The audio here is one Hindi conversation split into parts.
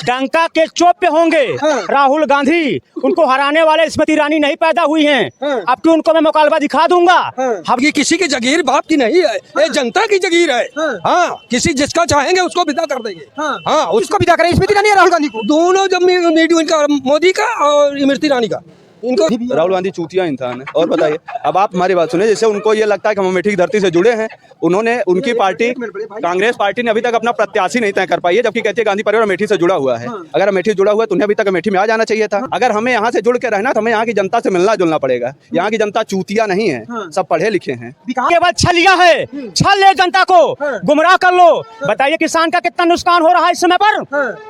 डंका के चौप पे होंगे राहुल गांधी। उनको हराने वाले स्मृति ईरानी नहीं पैदा हुई हैं। अब की उनको मैं मुकालबा दिखा दूंगा। अब ये किसी की जगीर बाप की नहीं है, ये जनता की जगीर है। हाँ, किसी जिसका चाहेंगे उसको विदा कर देंगे। हाँ, उसको विदा करें, स्मृति ईरानी राहुल गांधी को। दोनों जब इनका मोदी का और स्मृति ईरानी का, इनको राहुल गांधी चूतिया इंसान है। और बताइए, अब आप हमारी बात सुनिए। जैसे उनको ये लगता है कि हम अमेठी की धरती से जुड़े हैं, उन्होंने उनकी पार्टी कांग्रेस पार्टी ने अभी तक अपना प्रत्याशी नहीं तय कर पाई है, जबकि कहती है गांधी परिवार अमेठी से जुड़ा हुआ है। अगर अमेठी जुड़ा हुआ है तो उन्हें अभी तक अमेठी में आ जाना चाहिए था। अगर हमें यहाँ से जुड़ के रहना तो हमें यहाँ की जनता से मिलना जुलना पड़ेगा। यहाँ की जनता चूतिया नहीं है, सब पढ़े लिखे हैं। केवल छलिया है, छल ले जनता को गुमराह कर लो। बताइए किसान का कितना नुकसान हो रहा है इस समय पर।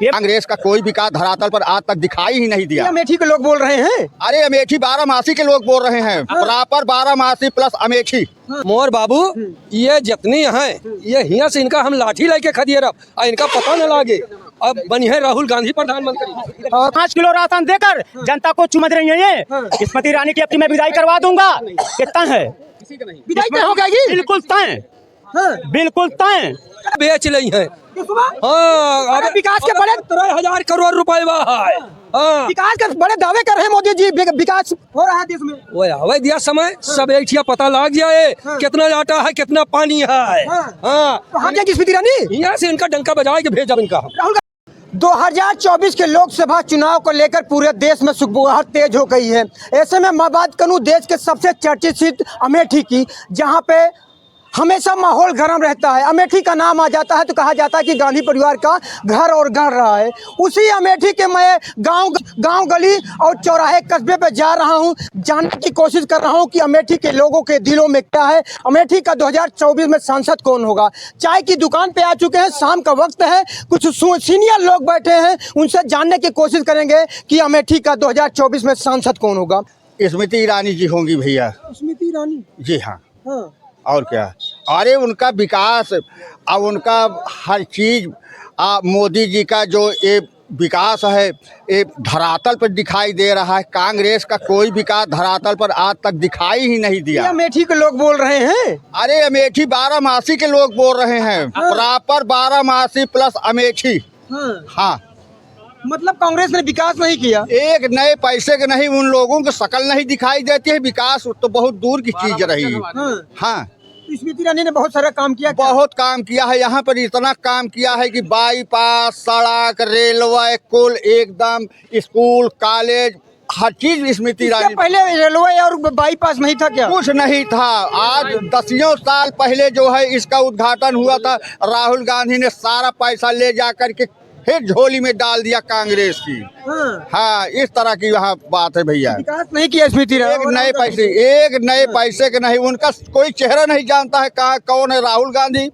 कांग्रेस का कोई विकास धरातल पर आज तक दिखाई ही नहीं दिया। अमेठी के लोग बोल रहे हैं। अरे अमेठी 12 मासी के लोग बोल रहे हैं, प्रॉपर 12 मासी प्लस अमेठी। मोर बाबू, ये जितनी हैं, ये हिया से इनका हम लाठी लेके खदिए रब, इनका पता न लागे। अब बनी है राहुल गांधी प्रधानमंत्री और 5 किलो राशन देकर जनता को चुमद रही है। ये स्मृति ईरानी की अपनी मैं विदाई करवा दूंगा। कितना है विदाई तय हो जाएगी। बिल्कुल तय, बिल्कुल तय। बेच ली है। हाँ, अरे विकास के बड़े 13,000 करोड़ रुपए विकास के बड़े दावे कर रहे हैं मोदी जी। विकास हो रहा है देश में। वो आवे दिया समय सब एक ठिया पता लग जाए कितना आटा है कितना पानी है। हाँ, तो हम जाएंगे स्मृति ईरानी। यहाँ से इनका डंका बजा के भेजा इनका। 2024 के लोकसभा चुनाव को लेकर पूरे देश में सुगबुगाहट तेज हो गई है। ऐसे में मैं बात करूं देश के सबसे चर्चित सीट अमेठी की, जहां पे हमेशा माहौल गर्म रहता है। अमेठी का नाम आ जाता है तो कहा जाता है कि गांधी परिवार का घर और गढ़ रहा है। उसी अमेठी के मैं गांव गली और चौराहे कस्बे पे जा रहा हूं, जानने की कोशिश कर रहा हूं कि अमेठी के लोगों के दिलों में क्या है। अमेठी का 2024 में सांसद कौन होगा। चाय की दुकान पे आ चुके हैं, शाम का वक्त है, कुछ सीनियर लोग बैठे हैं, उनसे जानने की कोशिश करेंगे कि अमेठी का 2024 में सांसद कौन होगा। स्मृति ईरानी जी होंगी भैया। स्मृति ईरानी जी हाँ। और क्या, अरे उनका विकास अब उनका हर चीज मोदी जी का जो ये विकास है ये धरातल पर दिखाई दे रहा है। कांग्रेस का कोई विकास धरातल पर आज तक दिखाई ही नहीं दिया। अमेठी के लोग बोल रहे हैं। अरे अमेठी 12 मासी के लोग बोल रहे हैं, प्रॉपर 12 मासी प्लस अमेठी। हाँ, मतलब कांग्रेस ने विकास नहीं किया। एक नए पैसे के नहीं, उन लोगों को शकल नहीं दिखाई देती है। विकास तो बहुत दूर की चीज रही। हाँ, स्मृति ईरानी ने बहुत सारा काम किया। बहुत काम किया है। यहाँ पर इतना काम किया है कि बाईपास, सड़क, रेलवे, कुल एकदम स्कूल, कॉलेज, हर चीज स्मृति ईरानी। पहले रेलवे और बाईपास नहीं था क्या? कुछ नहीं था। आज 10 साल पहले जो है इसका उद्घाटन हुआ था। राहुल गांधी ने सारा पैसा ले जा करके फिर झोली में डाल दिया कांग्रेस की। हाँ, इस तरह की यहाँ बात है भैया। विकास नहीं किया स्मृति ईरानी। एक नए पैसे के नहीं, उनका कोई चेहरा नहीं जानता है कहाँ कौन है राहुल गांधी।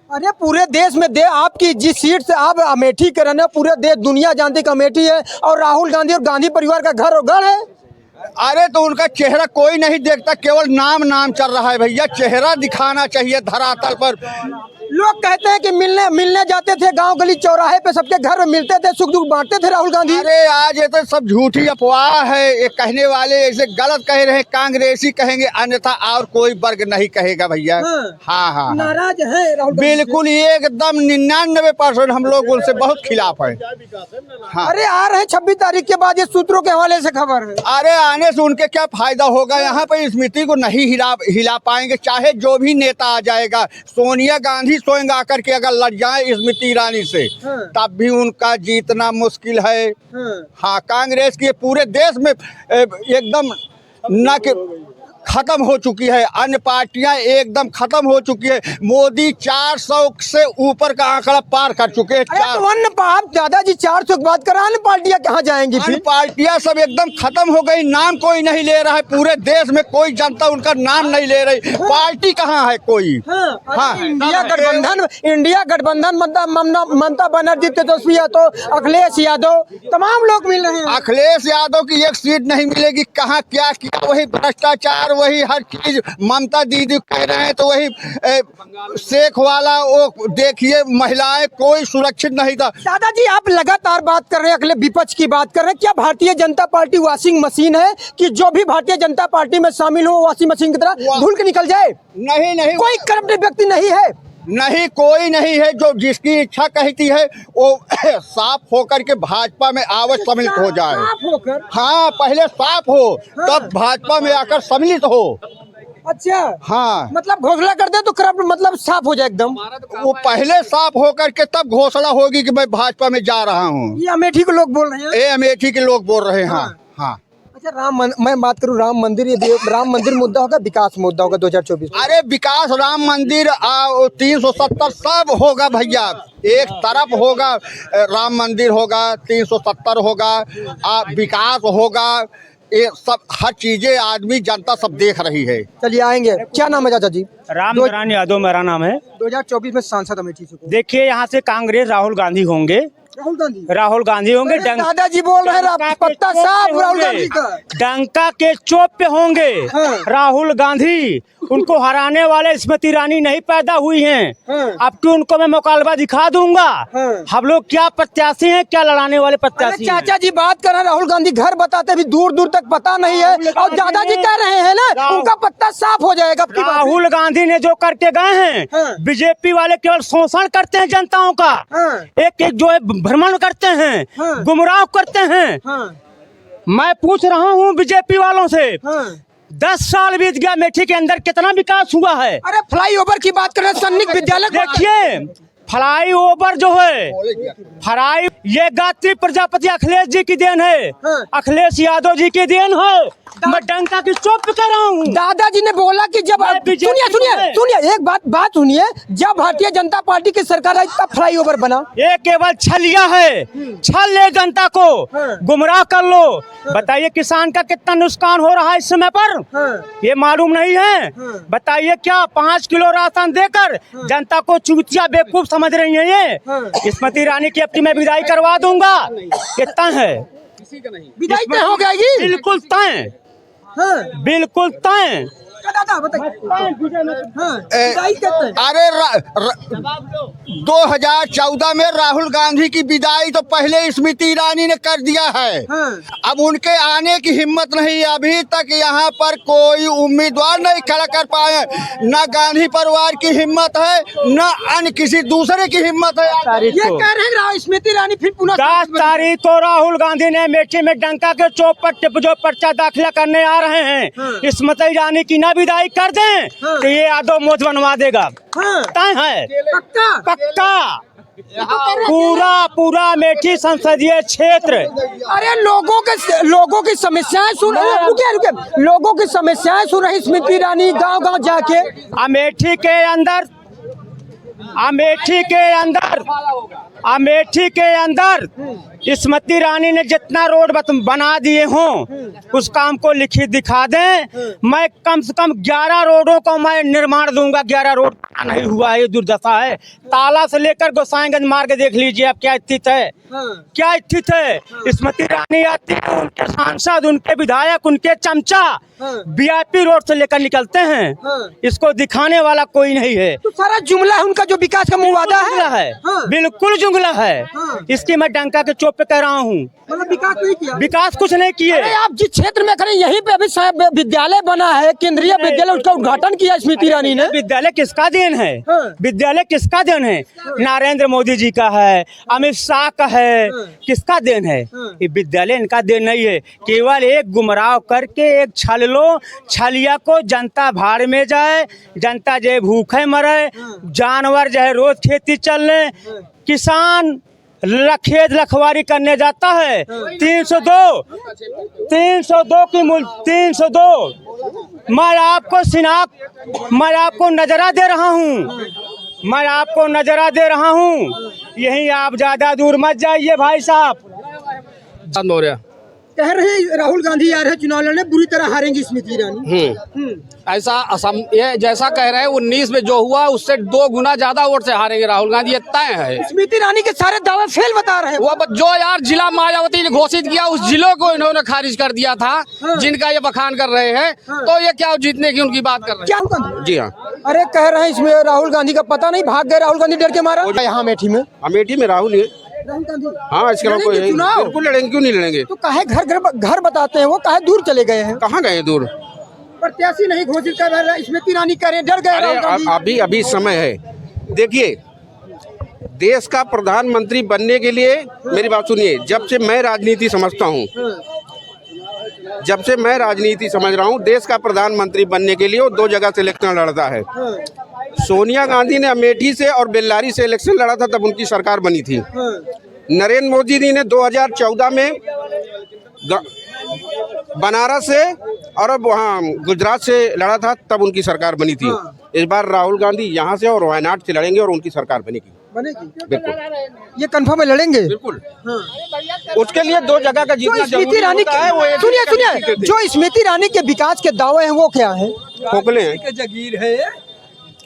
अरे पूरे देश में आपकी जिस सीट से आप अमेठी के रहने, पूरे देश दुनिया जानती कि अमेठी है और राहुल गांधी और गांधी परिवार का घर और गढ़ है। अरे तो उनका चेहरा कोई नहीं देखता, केवल नाम चल रहा है भैया। चेहरा दिखाना चाहिए धरातल पर। लोग कहते हैं कि मिलने जाते थे गांव गली चौराहे पे, सबके घर में मिलते थे, सुख दुख बांटते थे राहुल गांधी। अरे आज ये तो सब झूठी अफवाह है। ये कहने वाले ऐसे गलत कह रहे हैं, कांग्रेसी कहेंगे, अन्यथा और कोई वर्ग नहीं कहेगा भैया। हाँ, नाराज है राहुल गांधी। बिल्कुल एकदम 99% हम लोग उनसे बहुत खिलाफ है। हाँ। अरे आ रहे हैं 26 तारीख के बाद, ये सूत्रों के हवाले से खबर है। अरे आने से उनके क्या फायदा होगा। यहाँ पे स्मृति को नहीं हिला पाएंगे, चाहे जो भी नेता आ जाएगा। सोनिया गांधी स्वयं आकर के अगर लड़ जाए स्मृति ईरानी से, तब भी उनका जीतना मुश्किल है। हाँ, कांग्रेस की पूरे देश में एकदम न खत्म हो चुकी है। अन्य पार्टियां एकदम खत्म हो चुकी है। मोदी 400 से ऊपर का आंकड़ा पार कर चुके हैं। आप दादाजी 400 की बात कर रहे हैं, अन्य पार्टियां कहाँ जाएंगी? अन्य पार्टियां सब एकदम खत्म हो गई। नाम कोई नहीं ले रहा है। पूरे देश में कोई जनता उनका नाम नहीं ले रही। पार्टी कहाँ है कोई? हाँ, इंडिया गठबंधन ममता बनर्जी, तेजस्वी यादव, अखिलेश यादव, तमाम लोग मिल रहे हैं। अखिलेश यादव की एक सीट नहीं मिलेगी। कहाँ क्या किया, वही भ्रष्टाचार, वही हर चीज। ममता दीदी कह रहे हैं तो वही शेख वाला, वो देखिए महिलाएं कोई सुरक्षित नहीं था। दादाजी आप लगातार बात कर रहे हैं, अगले विपक्ष की बात कर रहे हैं। क्या Bharatiya Janata party washing machine है कि जो भी भारतीय जनता पार्टी में शामिल हो वॉशिंग मशीन की तरह धुल के निकल जाए? नहीं, कोई करप्ट व्यक्ति नहीं है। नहीं, कोई नहीं है जो जिसकी इच्छा कहती है वो साफ होकर के भाजपा में अवश्य सम्मिलित हो जाए। साफ होकर? हाँ, पहले साफ हो तब भाजपा में आकर सम्मिलित हो। अच्छा, हाँ, मतलब घोषणा कर दे तो करप्ट मतलब साफ हो जाए एकदम। वो पहले साफ होकर के तब घोषणा होगी कि मैं भाजपा में जा रहा हूँ। ये अमेठी के लोग बोल रहे हैं। ये अमेठी के लोग बोल रहे हैं। हाँ, हाँ। अच्छा, मैं बात करूं राम मंदिर, ये राम मंदिर मुद्दा होगा, विकास मुद्दा होगा 2024? अरे विकास, राम मंदिर 370 सब होगा भैया। एक तरफ होगा राम मंदिर होगा, 370 होगा, विकास होगा, ये सब हर चीजें आदमी जनता सब देख रही है। चलिए आएंगे। क्या नाम है चाचा जी? रामनारायण यादव मेरा नाम है। 2024 में सांसद अमेठी से देखिए, यहाँ से कांग्रेस राहुल गांधी होंगे। राहुल गांधी होंगे। दादाजी बोल रहे हैं पत्ता साफ राहुल गांधी का। डंका के चोप पे होंगे राहुल गांधी। उनको हराने वाले स्मृति ईरानी नहीं पैदा हुई हैं। अब की उनको मैं मुकालबा दिखा दूंगा। हम लोग क्या प्रत्याशी हैं, क्या लड़ाने वाले प्रत्याशी हैं। चाचा जी बात कर रहे हैं राहुल गांधी घर बताते भी दूर दूर तक पता नहीं है, और दादाजी कह रहे हैं ना उनका पत्ता साफ हो जाएगा। राहुल गांधी ने जो करके गए हैं, बीजेपी वाले केवल शोषण करते हैं जनताओं का। एक एक जो है भ्रमण करते हैं, गुमराह करते हैं। मैं पूछ रहा हूँ बीजेपी वालों से, 10 साल बीत गया, अमेठी के अंदर कितना विकास हुआ है? अरे फ्लाईओवर की बात कर रहे हैं, सैनिक विद्यालय। देखिए, फ्लाई ओवर जो है, ये गायत्री प्रजापति अखिलेश जी की देन है। अखिलेश यादव जी की देन है। मैं डंका की चोप कर रहा हूँ। दादाजी ने बोला कि जब सुनिए एक बात सुनिए, जब भारतीय जनता पार्टी की सरकार आई तब फ्लाईओवर बना। ये केवल छलिया है, छल ले जनता को गुमराह कर लो। बताइए किसान का कितना नुकसान हो रहा है इस समय पर, ये मालूम नहीं है? बताइए क्या 5 किलो राशन देकर जनता को चूतिया बेवकूफ समझ रही है? ये स्मृति ईरानी की अपनी मैं विदाई करवा दूंगा। कितना है विदाई तय हो जाएगी? बिल्कुल तय, बिल्कुल तय। अरे 2014 में राहुल गांधी की विदाई तो पहले स्मृति ईरानी ने कर दिया है। अब उनके आने की हिम्मत नहीं, अभी तक यहाँ पर कोई उम्मीदवार नहीं खड़ा कर पाए। न गांधी परिवार की हिम्मत है, न अन्य किसी दूसरे की हिम्मत है। ये कह रहे हैं स्मृति ईरानी फिर पुनः 10 तारीख को राहुल गांधी ने अमेठी में डंका के चौक पर जो पर्चा दाखिला करने आ रहे हैं, स्मृति ईरानी की ना विदाई कर दें तो ये यादव मोच बनवा देगा। तय है, पक्का। पूरा अमेठी संसदीय क्षेत्र। अरे लोगों की समस्याएं सुन रुके लोगों की समस्याएं सुन रही स्मृति ईरानी गांव-गांव जाके। अमेठी के अंदर स्मृति ईरानी ने जितना रोड बना दिए हों उस काम को लिखित दिखा दें। मैं कम से कम 11 रोडों का मैं निर्माण दूंगा। 11 रोड नहीं हुआ है, ये दुर्दशा है। ताला से लेकर गोसाईगंज मार्ग देख लीजिए आप क्या स्थिति है, क्या स्थिति है। स्मृति ईरानी आती है, उनके सांसद, उनके विधायक, उनके चमचा वीआईपी रोड से लेकर निकलते हैं। इसको दिखाने वाला कोई नहीं है। तो सारा जुमला है उनका जो विकास का मुवादा है। बिल्कुल जुमला है। इसकी मैं डंका के चौक पे कह रहा हूँ, मतलब विकास नहीं किया। विकास कुछ नहीं किए। अरे आप जिस क्षेत्र में खड़े यहीं पे अभी विद्यालय बना है, केंद्रीय विद्यालय, उसका उद्घाटन किया स्मृति ईरानी ने। विद्यालय किसका देन है? विद्यालय किसका देन है? नरेंद्र मोदी जी का है, अमित शाह का है, किसका देन है? ये विद्यालय इनका देन नहीं है। केवल एक गुमराह करके एक छल लो, छलिया को जनता भाड़ में जाए, जनता जो भूखे मरे, जानवर जो है रोज खेती चलने, किसान खेत रखवारी करने जाता है। 302 की मूल्य 302। मैं आपको नजरा दे रहा हूँ, यही आप ज्यादा दूर मत जाइए भाई साहब। मौर्य कह रहे हैं राहुल गांधी आ रहे चुनाव लड़ने, बुरी तरह हारेंगी स्मृति ईरानी। ऐसा ये जैसा कह रहे हैं 19 में जो हुआ उससे 2 गुना ज्यादा वोट से हारेंगे राहुल गांधी, ये तय है। स्मृति ईरानी के सारे दावे फेल बता रहे हैं। वो जो यार जिला मायावती ने घोषित किया उस जिलों को इन्होंने खारिज कर दिया था, जिनका ये बखान कर रहे हैं। तो ये क्या जीतने की उनकी बात कर रहे हैं? जी हाँ। अरे कह रहे हैं इसमें राहुल गांधी का पता नहीं, भाग गए राहुल गांधी डर के मारा। यहाँ अमेठी में राहुल गांधी, हाँ इसके अलावा बिल्कुल लड़ेंगे, क्यों नहीं लड़ेंगे? तो काहे घर बताते हैं, वो काहे दूर चले गए हैं? कहाँ गए दूर? प्रत्याशी नहीं घोषित कर रहे, स्मृति ईरानी कह रहे, डर गए राहुल गांधी। अभी समय है, देखिए, देश का प्रधानमंत्री बनने के लिए मेरी बात सुनिए, जब से मैं राजनीति समझता हूँ, जब से मैं राजनीति समझ रहा हूँ, देश का प्रधानमंत्री बनने के लिए वो 2 जगह से इलेक्शन लड़ता है। सोनिया गांधी ने अमेठी से और बेल्लारी से इलेक्शन लड़ा था, तब उनकी सरकार बनी थी। नरेंद्र मोदी जी ने 2014 में बनारस से और अब वहाँ गुजरात से लड़ा था, तब उनकी सरकार बनी थी। इस बार राहुल गांधी यहाँ से और वायनाड से लड़ेंगे और उनकी सरकार बनेगी। ये कंफर्म है, लड़ेंगे बिल्कुल। उसके लिए 2 जगह का जीतना स्मृति रानी सुनिए जो स्मृति रानी के विकास के दावे हैं वो क्या है? खोखले के जागीर है,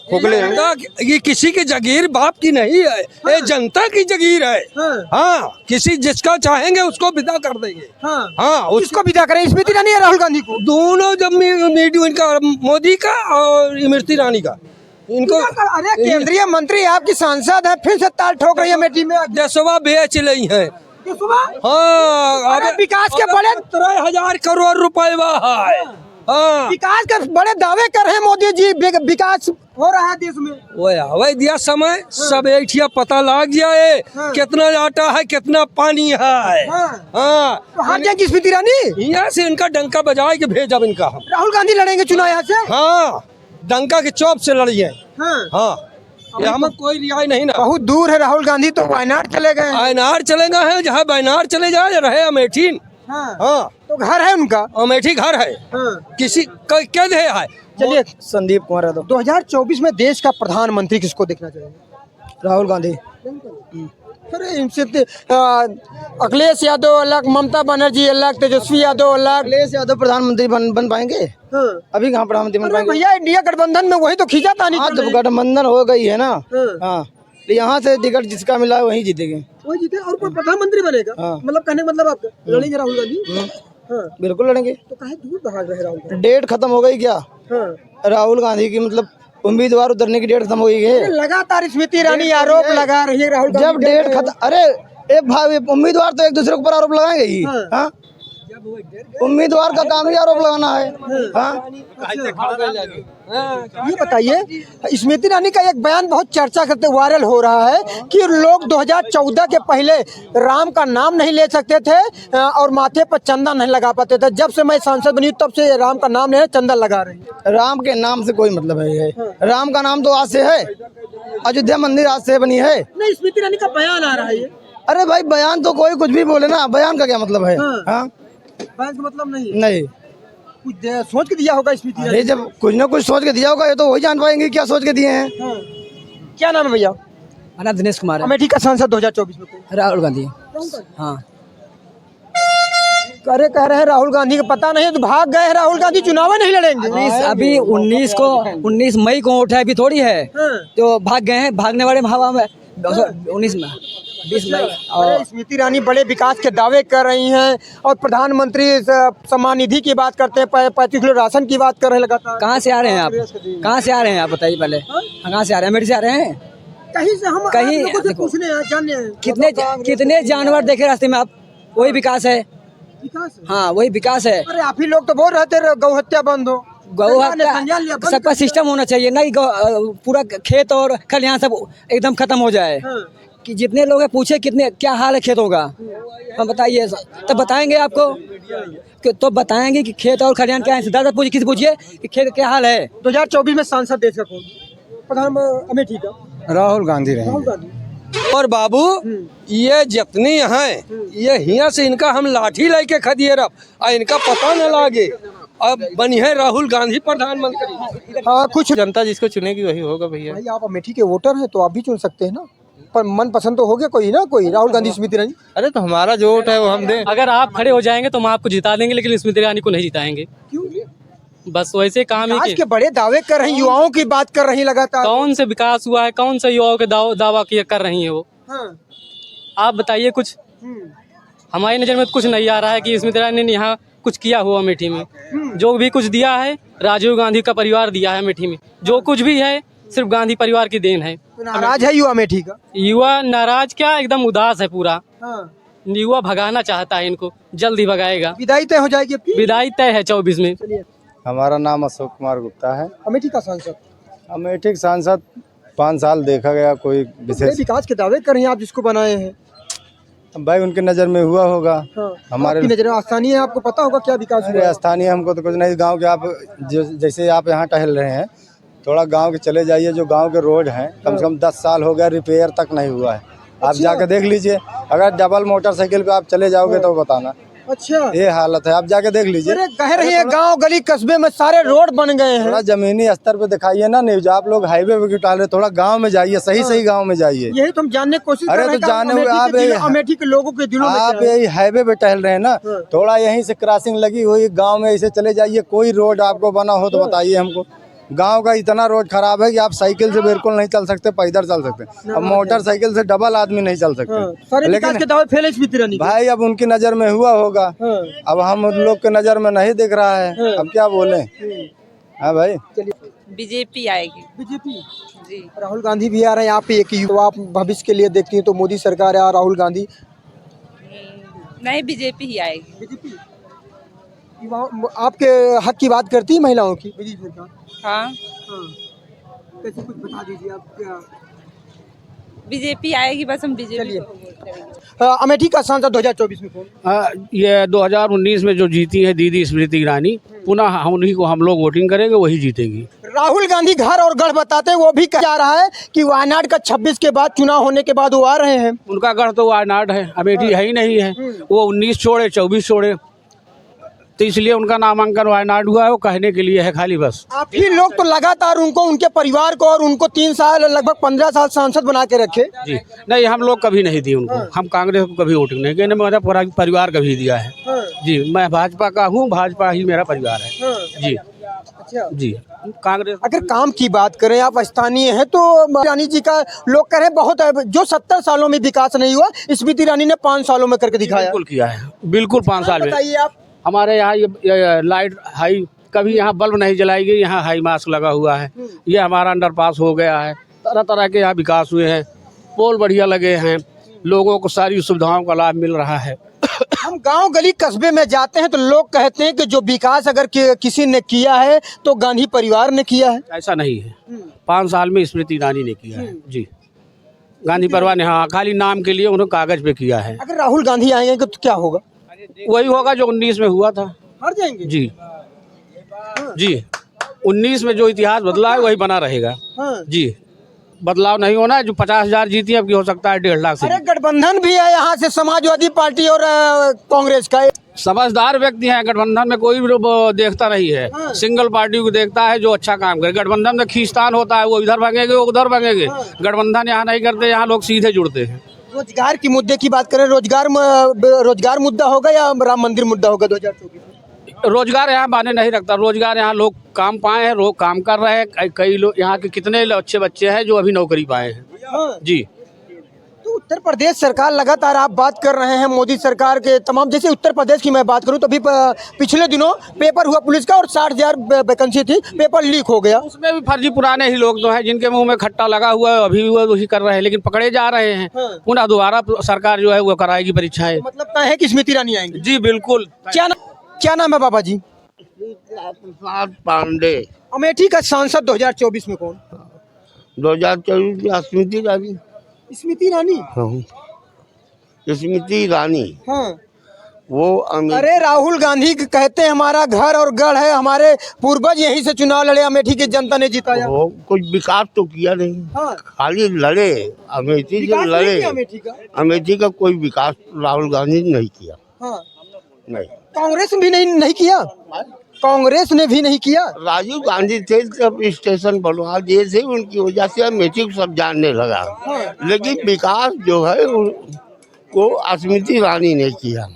खोखले हैं। ये किसी की जागीर बाप की नहीं है, ये जनता की जागीर है। हाँ, किसी जिसका चाहेंगे उसको विदा कर देंगे। हाँ, उसको विदा करें, स्मृति रानी या राहुल गांधी को? दोनों जब मीडियो इनका मोदी का और स्मृति रानी का इनको। अरे केंद्रीय मंत्री आपकी सांसद है, फिर से ताल ठोक रही है अमेठी में। देशवा बेच रही है। हाँ, अरे विकास के बड़े 17,000 करोड़ रुपए है। हाँ, विकास के बड़े दावे कर रहे हैं मोदी जी, विकास हो रहा है देश में। वही दिया समय सब एक पता लग जाए कितना आटा है कितना पानी है। हाँ, तो हार जाएंगी स्मृति रानी। यहाँ से इनका डंका बजाए के भेजा इनका हम। राहुल गांधी लड़ेंगे चुनाव यहाँ से। हाँ, डंका के चौप से लड़िए। हाँ, ये हमें कोई रिहाई नहीं ना। बहुत दूर है राहुल गांधी, तो वायनाड चले गए। वायनाड चले गए हैं, जहाँ वायनाड चले जाए रहे अमेठी। हाँ, तो घर है उनका, अमेठी घर है। किसी क्या दे है। चलिए संदीप कुमार यादव। 2024 में देश का प्रधानमंत्री किसको देखना चाहिए? राहुल गांधी। अरे इनसे अखिलेश यादव अलग, ममता बनर्जी अलग, तेजस्वी यादव अलग। अखिलेश यादव प्रधानमंत्री बन पाएंगे? अभी कहाँ प्रधानमंत्री बन पाएंगे? भैया इंडिया गठबंधन में वही तो खींचातानी। हाँ, तो गठबंधन हो गई है ना। हाँ, यहाँ से टिकट जिसका मिला है वही जीतेंगे। वही जीते और कोई प्रधानमंत्री बनेगा। मतलब कहने का मतलब आपका लड़ेंगे राहुल गांधी। बिल्कुल लड़ेंगे। तो काहे दूर भाग रहे राहुल गांधी? डेट खत्म हो गई क्या राहुल गांधी की? मतलब उम्मीदवार उतरने की डेट खत्म हो गई है। लगातार स्मृति ईरानी आरोप लगा रही है राहुल गांधी। जब डेट खत्म, अरे एक भाई उम्मीदवार तो एक दूसरे के ऊपर आरोप लगाएंगे ही। हाँ, उम्मीदवार का काम ही आरोप लगाना है। हाँ, ये बताइए, स्मृति ईरानी का एक बयान बहुत चर्चा करते वायरल हो रहा है कि लोग 2014 के पहले राम का नाम नहीं ले सकते थे और माथे पर चंदा नहीं लगा पाते थे। जब से मैं सांसद बनी तब से राम का नाम ले चंदा लगा रही है। राम के नाम से कोई मतलब है? राम का नाम तो आज से है, अयोध्या मंदिर आज से बनी है। नहीं, स्मृति ईरानी का बयान आ रहा है। अरे भाई, बयान तो कोई कुछ भी बोले ना, बयान का क्या मतलब है? हाँ, बयान का मतलब नहीं। नहीं, कुछ सोच के दिया होगा स्मृति ईरानी। अरे जब कुछ ना कुछ सोच के दिया होगा, ये तो वही जान पाएंगे क्या सोच के दिए हैं। क्या नाम है भैया? मेरा दिनेश कुमार है। अमेठी का सांसद 2024 में राहुल गांधी। हाँ, करे कह रहे हैं राहुल गांधी का पता नहीं, तो भाग गए हैं राहुल गांधी, चुनाव नहीं लड़ेंगे। अभी 19 मई को वोट है, अभी थोड़ी है जो भाग गए हैं। भागने वाले हवा में 20 मई। और स्मृति ईरानी बड़े विकास के दावे कर रही हैं और प्रधानमंत्री सम्मान निधि की बात करते हैं, 35 किलो राशन की बात कर रहे हैं लगातार। कहाँ से आ रहे हैं आप? कहाँ से आ रहे हैं आप बताइए पहले? कहाँ से आ रहे हैं? अमेठी से आ रहे हैं? कहीं से हम कहीं आप लोगों से पूछने हैं, जानने हैं। कितने जानवर देखे रास्ते में आप? वही विकास है। विकास? हाँ, वही विकास है। अरे आप ही लोग तो बोल रहे थे गौ हत्या बंद हो। गौ हत्या सबका सिस्टम होना चाहिए, नहीं पूरा खेत और खलिहान सब एकदम खत्म हो जाए। कि जितने लोग हैं पूछे कितने क्या हाल है खेतों का, हम बताइए तब बताएंगे आपको। तो बताएंगे कि खेत और खलिहान क्या है। दादा पूछिए, किसी पूछिए कि खेत क्या हाल है। 2024 में सांसद देश का कौन? प्रधानमंत्री अमेठी का राहुल गांधी रहे। राहुल गांधी। और बाबू ये जितनी हैं, ये यहाँ से इनका हम लाठी लेके खदिए रब, इनका पता न लागे अब बनी है राहुल गांधी प्रधानमंत्री। कुछ जनता जिसको चुनेगी वही होगा भैया। भाई आप अमेठी के वोटर हैं तो आप भी चुन सकते हैं ना, पर मन पसंद तो हो गया कोई ना कोई, राहुल गांधी स्मृति ईरानी। अरे तो हमारा जो वोट है वो हम दें। अगर आप खड़े हो जाएंगे तो हम आपको जिता देंगे, लेकिन स्मृति ईरानी को नहीं जिताएंगे। क्यों? बस वैसे काम ही आज के बड़े दावे कर रही, युवाओं की बात कर रही लगातार। कौन से विकास हुआ है, कौन से युवाओं के दावा किया कर रही है वो? आप बताइए कुछ। हमारी नजर में तो कुछ नहीं आ रहा है कि स्मृति ईरानी ने यहाँ कुछ किया हुआ अमेठी में। जो भी कुछ दिया है राजीव गांधी का परिवार दिया है अमेठी में। जो कुछ भी है सिर्फ गांधी परिवार की देन है। तो नाराज है युवा अमेठी का? युवा नाराज क्या, एकदम उदास है पूरा। युवा भगाना चाहता है, इनको जल्द ही भगाएगा। विदाई तय हो जाएगी आपकी? विदाई तय है 24 में। हमारा नाम अशोक कुमार गुप्ता है। अमेठी का सांसद? अमेठी सांसद 5 साल देखा गया कोई बड़े विशेष। विकास के दावे कर रहे हैं आप जिसको बनाए हैं। भाई उनके नज़र में हुआ होगा। हाँ, हमारे आपकी नजर में स्थानीय है, आपको पता होगा क्या विकास हुआ है? स्थानीय हमको तो कुछ नहीं। गांव के आप जैसे आप यहाँ टहल रहे हैं, थोड़ा गांव के चले जाइए, जो गांव के रोड हैं कम से कम 10 साल हो गया, रिपेयर तक नहीं हुआ है। आप जाके देख लीजिए, अगर डबल मोटरसाइकिल पे आप चले जाओगे तो बताना। अच्छा, ये हालत है, आप जाके देख लीजिए। अरे कह रहे हैं गांव गली कस्बे में सारे रोड बन गए हैं। थोड़ा जमीनी स्तर पे दिखाइए ना न्यूज। आप लोग हाईवे पे क्यों टाल रहे, थोड़ा गांव में जाइए, सही गांव में जाइए। यही तो हम जानने की कोशिश कर अरे रहे हैं तो कि जाने अमेठी के लोगों के दिलों में आप क्या है? यही हाईवे पे टहल रहे हैं ना, थोड़ा यहीं से क्रॉसिंग लगी हुई गांव में ऐसे चले जाइए। कोई रोड आपको बना हो तो बताइए हमको। गांव का इतना रोड खराब है कि आप साइकिल से बिल्कुल नहीं चल सकते, पैदल चल सकते। अब मोटरसाइकिल से डबल आदमी नहीं चल सकते। सारे विकास के दावे फेल स्मृति ईरानी के। भाई अब उनकी नजर में हुआ होगा, अब हम उन लोग के नजर में नहीं दिख रहा है, अब क्या बोले। हाँ भाई, बीजेपी आएगी। बीजेपी जी। राहुल गांधी भी आ रहे हैं यहाँ पे। एक युवा आप भविष्य के लिए देखती हैं तो मोदी सरकार है और राहुल गांधी। नहीं, बीजेपी ही आएगी। बीजेपी आपके हक की बात करती है महिलाओं की बीजेपी सरकार। हाँ, कैसे कुछ बता दीजिए आप क्या? बीजेपी आएगी, बस हम बीजेपी को वोट करेंगे। अमेठी का सांसद 2024 में कौन? ये 2019 में जो जीती है दीदी स्मृति ईरानी, पुनः उन्हीं को हम लोग वोटिंग करेंगे, वही जीतेगी। राहुल गांधी घर और गढ़ बताते हैं, वो भी कहा जा रहा है कि वायनाड का 26 के बाद चुनाव होने के बाद वो आ रहे हैं। उनका गढ़ तो वायनाड है, अमेठी है ही नहीं है। वो 19 छोड़े 24 छोड़े, तो इसलिए उनका नामांकन वायनाड हुआ है। वो कहने के लिए है खाली बस। आप ही लोग तो लगातार उनको, उनके परिवार को और उनको 3 साल लगभग 15 साल सांसद बना के रखे। जी नहीं, हम लोग कभी नहीं दी उनको। हम कांग्रेस को कभी वोटिंग नहीं किया, मेरा पूरा परिवार कभी दिया है। जी, मैं भाजपा का हूँ, भाजपा ही मेरा परिवार है। जी अच्छा जी, कांग्रेस। अगर काम की बात करें, आप स्थानीय हैं तो ईरानी जी का लोग कह रहे हैं बहुत है, जो 70 सालों में विकास नहीं हुआ स्मृति ईरानी ने 5 सालों में करके दिखाया। बिल्कुल किया है, बिल्कुल 5 साल में। बताइए आप। हमारे यहाँ ये लाइट हाई, कभी यहाँ बल्ब नहीं जलाई गई, यहाँ हाई मास्क लगा हुआ है। ये हमारा अंडरपास हो गया है, तरह तरह के यहाँ विकास हुए हैं, पोल बढ़िया लगे हैं, लोगों को सारी सुविधाओं का लाभ मिल रहा है। हम गांव गली कस्बे में जाते हैं तो लोग कहते हैं कि जो विकास अगर किसी ने किया है तो गांधी परिवार ने किया है। ऐसा नहीं है, 5 साल में स्मृति ईरानी ने किया है। जी, गांधी परिवार ने, हाँ, खाली नाम के लिए उन्होंने कागज पे किया है। अगर राहुल गांधी आएंगे तो क्या होगा? वही होगा जो 19 में हुआ था। हार जाएंगे। जी जी, 19 में जो इतिहास बदला है वही बना रहेगा। जी, बदलाव नहीं होना है। जो 50,000 जीती अब की हो सकता है 1.5 लाख से। अरे गठबंधन भी है यहाँ से, समाजवादी पार्टी और कांग्रेस का। समझदार व्यक्ति हैं, गठबंधन में कोई भी देखता नहीं है, सिंगल पार्टी को देखता है जो अच्छा काम करे। गठबंधन में खींचतान होता है, वो इधर भागेंगे वो उधर भागेंगे। गठबंधन यहाँ नहीं करते, यहाँ लोग सीधे जुड़ते हैं। रोजगार की मुद्दे की बात करें, रोजगार मुद्दा होगा या राम मंदिर मुद्दा होगा 2024? रोजगार यहाँ माने नहीं रखता। रोजगार यहाँ लोग काम पाए हैं, लोग काम कर रहे हैं। कई लोग यहाँ के कितने अच्छे बच्चे हैं जो अभी नौकरी पाए हैं। जी, तो उत्तर प्रदेश सरकार लगातार आप बात कर रहे हैं मोदी सरकार के तमाम, जैसे उत्तर प्रदेश की मैं बात करूं तो अभी पिछले दिनों पेपर हुआ पुलिस का और 60,000 वैकेंसी थी, पेपर लीक हो गया। उसमें भी फर्जी पुराने ही लोग तो हैं जिनके मुंह में खट्टा लगा हुआ है, अभी वो वही कर रहे हैं, लेकिन पकड़े जा रहे हैं। पुनः दोबारा सरकार जो है वो कराएगी परीक्षाएं। मतलब तय है कि स्मृति ईरानी आएंगे? जी बिल्कुल। क्या नाम है बाबा जी? प्रसाद पांडे। अमेठी का सांसद 2024 में कौन? 2024 में स्मृति ईरानी। स्मृति ईरानी? हाँ, स्मृति ईरानी। हाँ, वो अरे राहुल गांधी कहते हैं हमारा घर और गढ़ है, हमारे पूर्वज यहीं से चुनाव लड़े, अमेठी की जनता ने जिताया। वो कुछ विकास तो किया नहीं। हाँ, खाली लड़े, अमेठी से लड़े। अमेठी का कोई विकास राहुल गांधी ने नहीं किया। हाँ, नहीं। कांग्रेस भी नहीं किया। कांग्रेस ने भी नहीं किया। राजीव गांधी थे जब स्टेशन बनवा दिए थे, उनकी वजह से अमेठी को सब जानने लगा। लेकिन विकास जो है वो स्मृति ईरानी ने किया।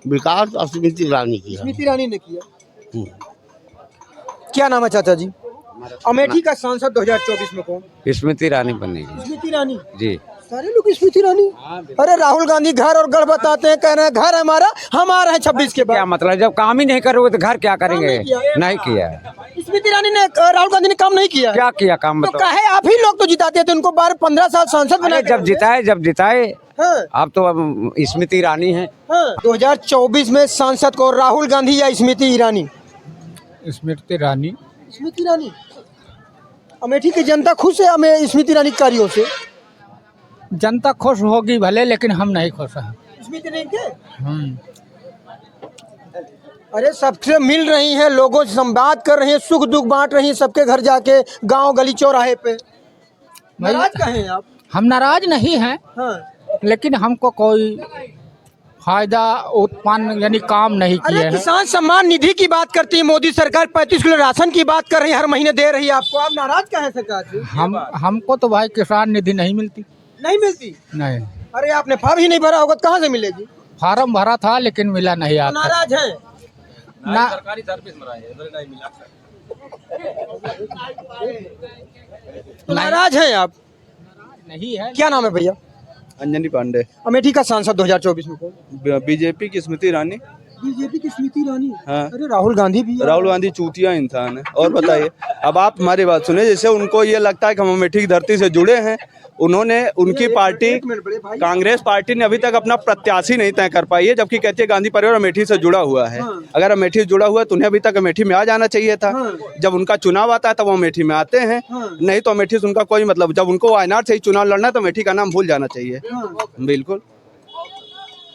विकास स्मृति ईरानी किया। स्मृति ईरानी ने किया। क्या नाम है चाचा जी? अमेठी का सांसद 2024 में कौन? स्मृति ईरानी बनेगी। स्मृति ईरानी? जी, सारे लोग स्मृति ईरानी। अरे राहुल गांधी घर और गढ़ बताते हैं, कह रहे हैं घर हमारा, हम आ रहे हैं 26 के बाद। क्या मतलब, जब काम ही नहीं करोगे तो घर क्या करेंगे? नहीं किया है स्मृति ईरानी ने, राहुल गांधी ने काम नहीं किया। क्या किया काम? तो कहे आप ही लोग तो जिताते थे उनको, 12-15 साल सांसद बना। जब जिताए आप तो अब स्मृति ईरानी है। 2024 में सांसद को राहुल गांधी या स्मृति ईरानी? स्मृति ईरानी। स्मृति ईरानी। अमेठी की जनता खुश है हमें स्मृति ईरानी के कार्यों से? जनता खुश होगी भले, लेकिन हम नहीं खुश हैं। स्मृति ईरानी के अरे सबसे मिल रही हैं, लोगों से संवाद कर रही हैं, सुख दुख बांट रही हैं सबके घर जाके, गांव गली चौराहे पे। नाराज कहे हैं आप? हम नाराज नहीं हैं, लेकिन हमको कोई फायदा उत्पन्न यानी काम नहीं किए अरे हैं। किसान सम्मान निधि की बात करती है मोदी सरकार, 35 किलो राशन की बात कर रही है, हर महीने दे रही है आपको, आप नाराज कहे सरकार से? हमको तो भाई किसान निधि नहीं मिलती। नहीं मिलती? नहीं। अरे आपने फॉर्म ही नहीं भरा होगा तो कहाँ से मिलेगी? फार्म भरा था लेकिन मिला नहीं। आता नाराज है ना? सरकारी सर्विस में नहीं मिला। नाराज हैं आप? नहीं है। क्या नाम है भैया? अंजनी पांडे। अमेठी का सांसद 2024 में कौन? बीजेपी की स्मृति ईरानी। बीजेपी की स्मृति ईरानी? हाँ। अरे राहुल गांधी भी है। राहुल गांधी चूतिया इंसान है। और बताइए, अब आप हमारी बात सुने, जैसे उनको ये लगता है कि हम अमेठी की धरती से जुड़े हैं, उन्होंने उनकी पार्टी कांग्रेस पार्टी ने अभी तक अपना प्रत्याशी नहीं तय कर पाई है, जबकि कहती है गांधी परिवार अमेठी से जुड़ा हुआ है। अगर अमेठी से जुड़ा हुआ है तो उन्हें अभी तक अमेठी में आ जाना चाहिए था। जब उनका चुनाव आता है तब वो अमेठी में आते हैं, नहीं तो अमेठी से उनका कोई मतलब। जब उनको वायनाड से ही चुनाव लड़ना है तो अमेठी का नाम भूल जाना चाहिए। बिल्कुल।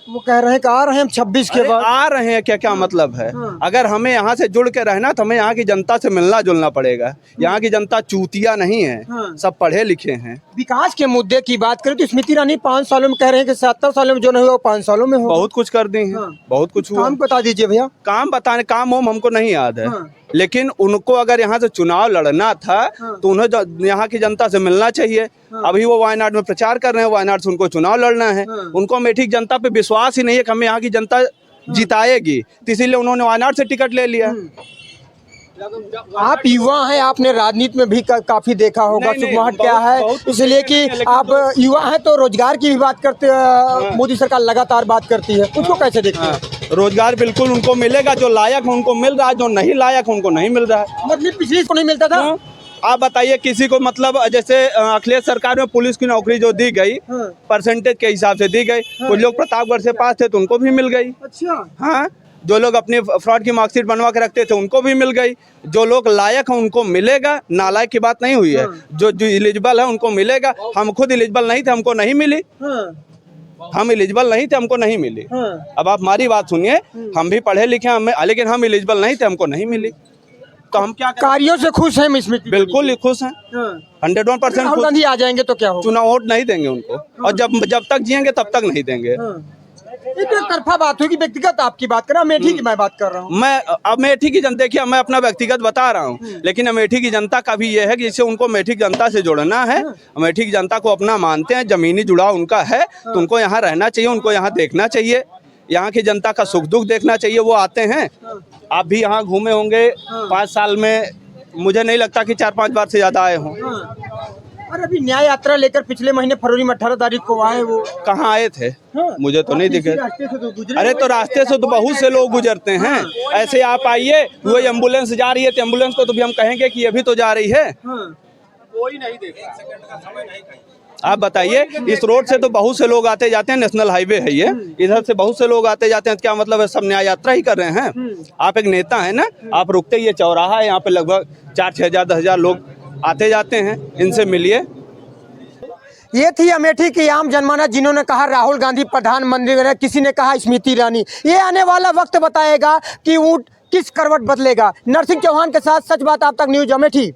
वो कह रहे हैं कि आ रहे हैं हम 26 के बाद। आ रहे हैं क्या मतलब है? अगर हमें यहाँ से जुड़ के रहना तो हमें यहाँ की जनता से मिलना जुलना पड़ेगा। यहाँ की जनता चूतिया नहीं है, सब पढ़े लिखे हैं। विकास के मुद्दे की बात करें तो स्मृति ईरानी 5 सालों में कह रहे हैं कि 70 सालों में जो नहीं हुआ 5 सालों में हो। बहुत कुछ कर दी है, बहुत कुछ हुआ। काम बता दीजिए भैया। काम बताने, काम हमको नहीं याद है, लेकिन उनको अगर यहाँ से चुनाव लड़ना था तो उन्हें यहाँ की जनता से मिलना चाहिए। अभी वो वायनाड में प्रचार कर रहे हैं, वायनाड से उनको चुनाव लड़ना है। उनको अमेठी की जनता पे विश्वास ही नहीं है कि हमें यहाँ की जनता जिताएगी, तो इसीलिए उन्होंने वायनाड से टिकट ले लिया। आप युवा हैं, आपने राजनीति में भी काफी देखा होगा सुगमाहट क्या है, इसलिए कि आप युवा हैं तो रोजगार की भी बात करते हैं। मोदी सरकार लगातार बात करती है, उसको कैसे देखते हैं? रोजगार बिल्कुल उनको मिलेगा, जो लायक है उनको मिल रहा है, जो नहीं लायक है उनको नहीं मिल रहा है। मतलब पिछली को नहीं मिलता था? आप बताइए, किसी को मतलब जैसे अखिलेश सरकार में पुलिस की नौकरी जो दी गई परसेंटेज के हिसाब से दी गई, कुछ लोग प्रतापगढ़ से पास थे तो उनको भी मिल गई। अच्छा। हाँ, जो लोग अपनी फ्रॉड की मार्कशीट बनवा के रखते थे उनको भी मिल गई। जो लोग लायक हैं उनको मिलेगा, नालायक की बात नहीं हुई है। जो एलिजिबल है उनको मिलेगा। हम खुद एलिजिबल नहीं थे, हमको नहीं मिली। हम एलिजिबल नहीं थे, हमको नहीं मिली। अब आप हमारी बात सुनिए, हम भी पढ़े लिखे हैं, लेकिन हम एलिजिबल नहीं थे, हमको नहीं मिली। तो हम क्या कार्यों से खुश हैं स्मृति? बिल्कुल खुश हैं, 101%। राहुल गांधी आ जाएंगे तो क्या होगा? चुनाव वोट नहीं देंगे उनको, और जब तक जिएंगे तब तक नहीं देंगे। ये तो तरफा बात होगी, व्यक्तिगत आपकी बात कर रहा हूँ, अमेठी की मैं बात कर रहा हूँ। मैं अमेठी की जनता, देखिए मैं अपना व्यक्तिगत बता रहा हूँ, लेकिन अमेठी की जनता का भी ये है कि जिससे उनको अमेठी की जनता से जोड़ना है। अमेठी की जनता को अपना मानते हैं, जमीनी जुड़ाव उनका है, तो उनको यहाँ रहना चाहिए, उनको यहाँ देखना चाहिए, यहाँ की जनता का सुख दुख देखना चाहिए। वो आते हैं, आप भी यहाँ घूमे होंगे 5 साल में, मुझे नहीं लगता कि 4-5 बार से ज्यादा आए हों। अरे अभी न्याय यात्रा लेकर पिछले महीने फरवरी में 18 तारीख को आए, वो कहाँ आए थे? मुझे तो नहीं दिखे। अरे तो रास्ते से तो बहुत से लोग गुजरते हैं। ऐसे आप आइए, वो एम्बुलेंस जा रही है तो एम्बुलेंस को तो भी हम कहेंगे कि अभी तो जा रही है। कोई नहीं देख। आप बताइए, इस रोड से तो बहुत से लोग आते जाते हैं, नेशनल हाईवे है ये, इधर से बहुत से लोग आते जाते हैं। क्या मतलब है, सब न्याय यात्रा ही कर रहे हैं? आप एक नेता है ना, आप रुकते, ये चौराहा है, यहाँ पे लगभग 4-6 हज़ार 10 हज़ार लोग आते जाते हैं, इनसे मिलिए। ये थी अमेठी की आम जनमानस, जिन्होंने कहा राहुल गांधी प्रधानमंत्री बने, किसी ने कहा स्मृति ईरानी। ये आने वाला वक्त बताएगा कि ऊँट किस करवट बदलेगा। नरसिंह चौहान के साथ सच बात आप तक न्यूज अमेठी।